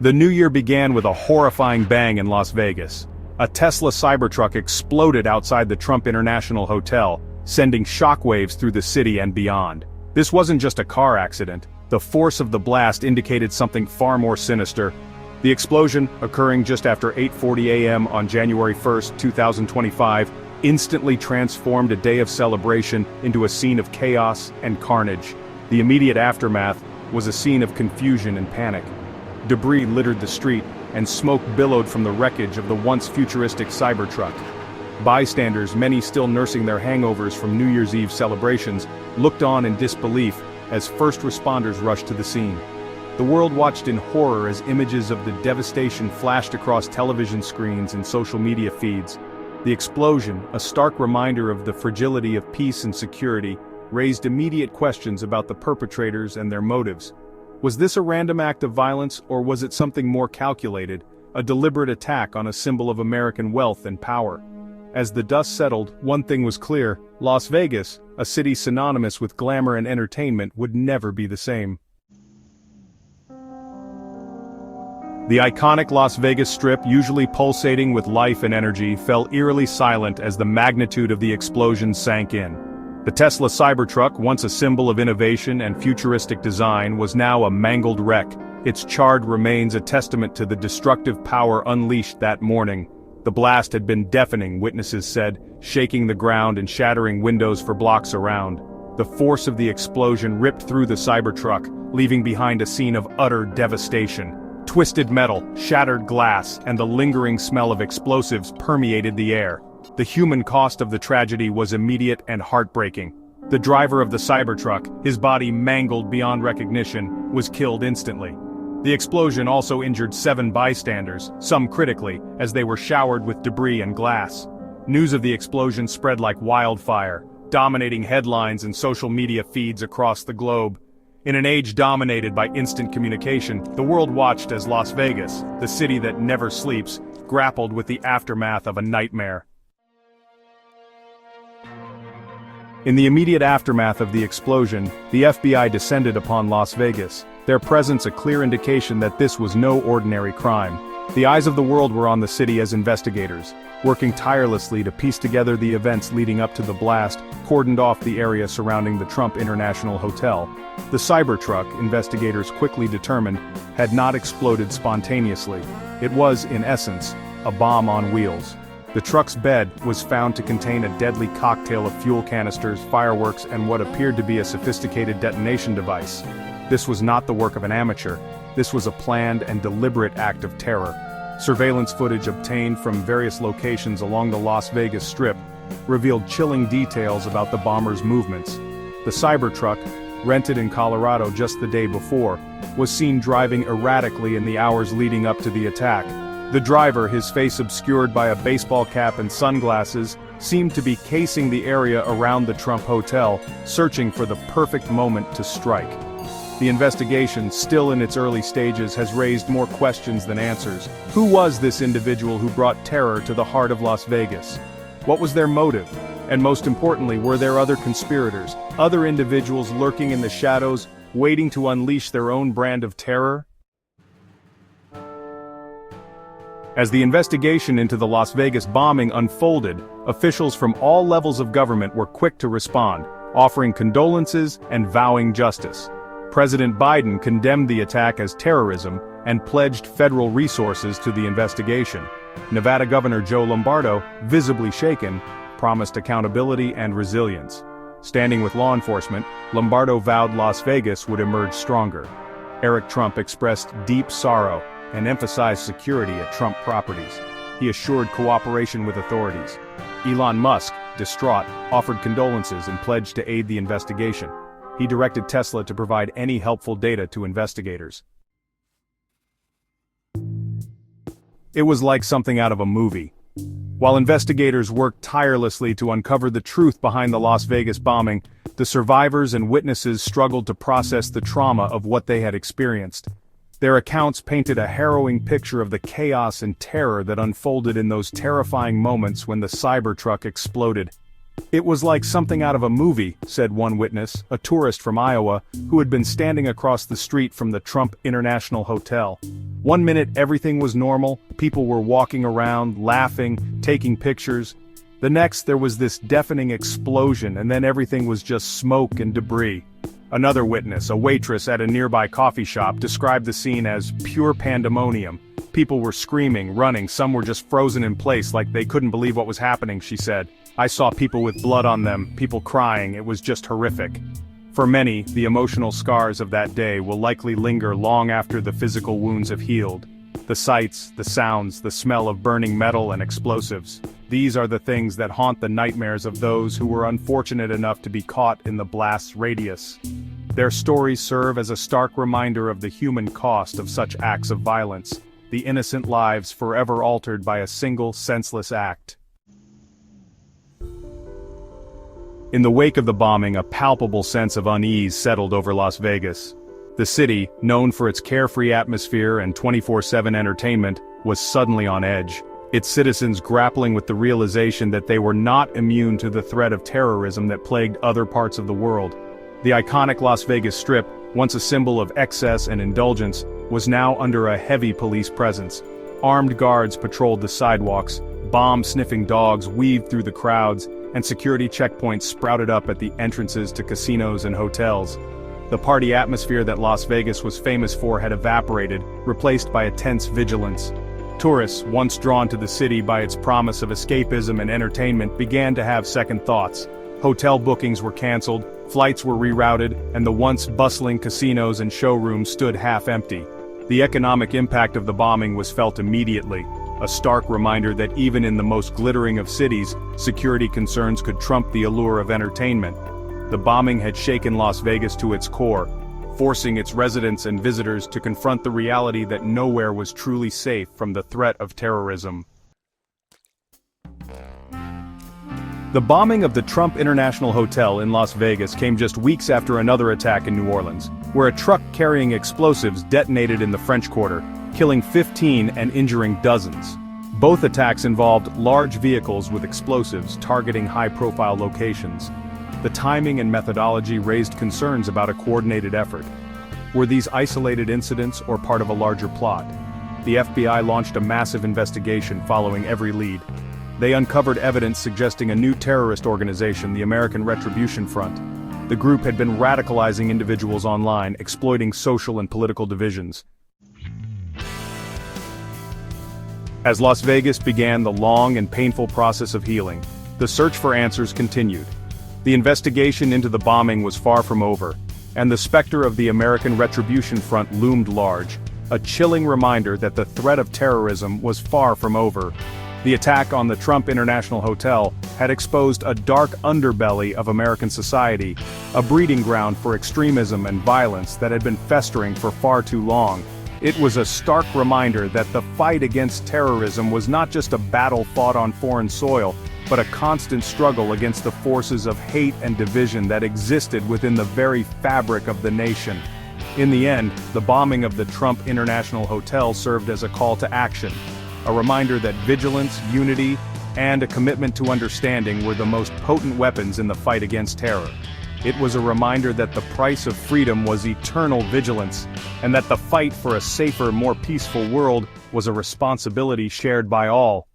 The new year began with a horrifying bang in Las Vegas. A Tesla Cybertruck exploded outside the Trump International Hotel, sending shockwaves through the city and beyond. This wasn't just a car accident. The force of the blast indicated something far more sinister. The explosion, occurring just after 8:40 a.m. on January 1, 2025, instantly transformed a day of celebration into a scene of chaos and carnage. The immediate aftermath was a scene of confusion and panic. Debris littered the street, and smoke billowed from the wreckage of the once futuristic Cybertruck. Bystanders, many still nursing their hangovers from New Year's Eve celebrations, looked on in disbelief as first responders rushed to the scene. The world watched in horror as images of the devastation flashed across television screens and social media feeds. The explosion, a stark reminder of the fragility of peace and security, raised immediate questions about the perpetrators and their motives. Was this a random act of violence, or was it something more calculated, a deliberate attack on a symbol of American wealth and power? As the dust settled, one thing was clear: Las Vegas, a city synonymous with glamour and entertainment, would never be the same. The iconic Las Vegas Strip, usually pulsating with life and energy, fell eerily silent as the magnitude of the explosion sank in. The Tesla Cybertruck, once a symbol of innovation and futuristic design, was now a mangled wreck. Its charred remains a testament to the destructive power unleashed that morning. The blast had been deafening, witnesses said, shaking the ground and shattering windows for blocks around. The force of the explosion ripped through the Cybertruck, leaving behind a scene of utter devastation. Twisted metal, shattered glass, and the lingering smell of explosives permeated the air. The human cost of the tragedy was immediate and heartbreaking. The driver of the Cybertruck, his body mangled beyond recognition, was killed instantly. The explosion also injured 7 bystanders, some critically, as they were showered with debris and glass. News of the explosion spread like wildfire, dominating headlines and social media feeds across the globe. In an age dominated by instant communication, the world watched as Las Vegas, the city that never sleeps, grappled with the aftermath of a nightmare. In the immediate aftermath of the explosion, the FBI descended upon Las Vegas, their presence a clear indication that this was no ordinary crime. The eyes of the world were on the city as investigators, working tirelessly to piece together the events leading up to the blast, cordoned off the area surrounding the Trump International Hotel. The Cybertruck, investigators quickly determined, had not exploded spontaneously. It was, in essence, a bomb on wheels. The truck's bed was found to contain a deadly cocktail of fuel canisters, fireworks, and what appeared to be a sophisticated detonation device. This was not the work of an amateur. This was a planned and deliberate act of terror. Surveillance footage obtained from various locations along the Las Vegas Strip revealed chilling details about the bomber's movements. The Cybertruck, rented in Colorado just the day before, was seen driving erratically in the hours leading up to the attack. The driver, his face obscured by a baseball cap and sunglasses, seemed to be casing the area around the Trump Hotel, searching for the perfect moment to strike. The investigation, still in its early stages, has raised more questions than answers. Who was this individual who brought terror to the heart of Las Vegas? What was their motive? And most importantly, were there other conspirators, other individuals lurking in the shadows, waiting to unleash their own brand of terror? As the investigation into the Las Vegas bombing unfolded, officials from all levels of government were quick to respond, offering condolences and vowing justice. President Biden condemned the attack as terrorism and pledged federal resources to the investigation. Nevada Governor Joe Lombardo, visibly shaken, promised accountability and resilience. Standing with law enforcement, Lombardo vowed Las Vegas would emerge stronger. Eric Trump expressed deep sorrow and emphasized security at Trump properties. He assured cooperation with authorities. Elon Musk, distraught, offered condolences and pledged to aid the investigation. He directed Tesla to provide any helpful data to investigators. It was like something out of a movie. While investigators worked tirelessly to uncover the truth behind the Las Vegas bombing, the survivors and witnesses struggled to process the trauma of what they had experienced. Their accounts painted a harrowing picture of the chaos and terror that unfolded in those terrifying moments when the Cybertruck exploded. "It was like something out of a movie," said one witness, a tourist from Iowa, who had been standing across the street from the Trump International Hotel. One minute everything was normal, people were walking around, laughing, taking pictures. The next there was this deafening explosion, and then everything was just smoke and debris. Another witness, a waitress at a nearby coffee shop, described the scene as pure pandemonium. People were screaming, running, some were just frozen in place like they couldn't believe what was happening, she said. "I saw people with blood on them, people crying, it was just horrific." For many, the emotional scars of that day will likely linger long after the physical wounds have healed. The sights, the sounds, the smell of burning metal and explosives. These are the things that haunt the nightmares of those who were unfortunate enough to be caught in the blast's radius. Their stories serve as a stark reminder of the human cost of such acts of violence, the innocent lives forever altered by a single senseless act. In the wake of the bombing, a palpable sense of unease settled over Las Vegas. The city, known for its carefree atmosphere and 24/7 entertainment, was suddenly on edge, its citizens grappling with the realization that they were not immune to the threat of terrorism that plagued other parts of the world. The iconic Las Vegas Strip, once a symbol of excess and indulgence, was now under a heavy police presence. Armed guards patrolled the sidewalks, bomb-sniffing dogs weaved through the crowds, and security checkpoints sprouted up at the entrances to casinos and hotels. The party atmosphere that Las Vegas was famous for had evaporated, replaced by a tense vigilance. Tourists, once drawn to the city by its promise of escapism and entertainment, began to have second thoughts. Hotel bookings were canceled, flights were rerouted, and the once bustling casinos and showrooms stood half-empty. The economic impact of the bombing was felt immediately, a stark reminder that even in the most glittering of cities, security concerns could trump the allure of entertainment. The bombing had shaken Las Vegas to its core, forcing its residents and visitors to confront the reality that nowhere was truly safe from the threat of terrorism. The bombing of the Trump International Hotel in Las Vegas came just weeks after another attack in New Orleans, where a truck carrying explosives detonated in the French Quarter, killing 15 and injuring dozens. Both attacks involved large vehicles with explosives targeting high-profile locations. The timing and methodology raised concerns about a coordinated effort. Were these isolated incidents or part of a larger plot? The FBI launched a massive investigation following every lead. They uncovered evidence suggesting a new terrorist organization, the American Retribution Front. The group had been radicalizing individuals online, exploiting social and political divisions. As Las Vegas began the long and painful process of healing, the search for answers continued. The investigation into the bombing was far from over, and the specter of the American Retribution Front loomed large, a chilling reminder that the threat of terrorism was far from over. The attack on the Trump International Hotel had exposed a dark underbelly of American society, a breeding ground for extremism and violence that had been festering for far too long. It was a stark reminder that the fight against terrorism was not just a battle fought on foreign soil, but a constant struggle against the forces of hate and division that existed within the very fabric of the nation. In the end, the bombing of the Trump International Hotel served as a call to action, a reminder that vigilance, unity, and a commitment to understanding were the most potent weapons in the fight against terror. It was a reminder that the price of freedom was eternal vigilance, and that the fight for a safer, more peaceful world was a responsibility shared by all.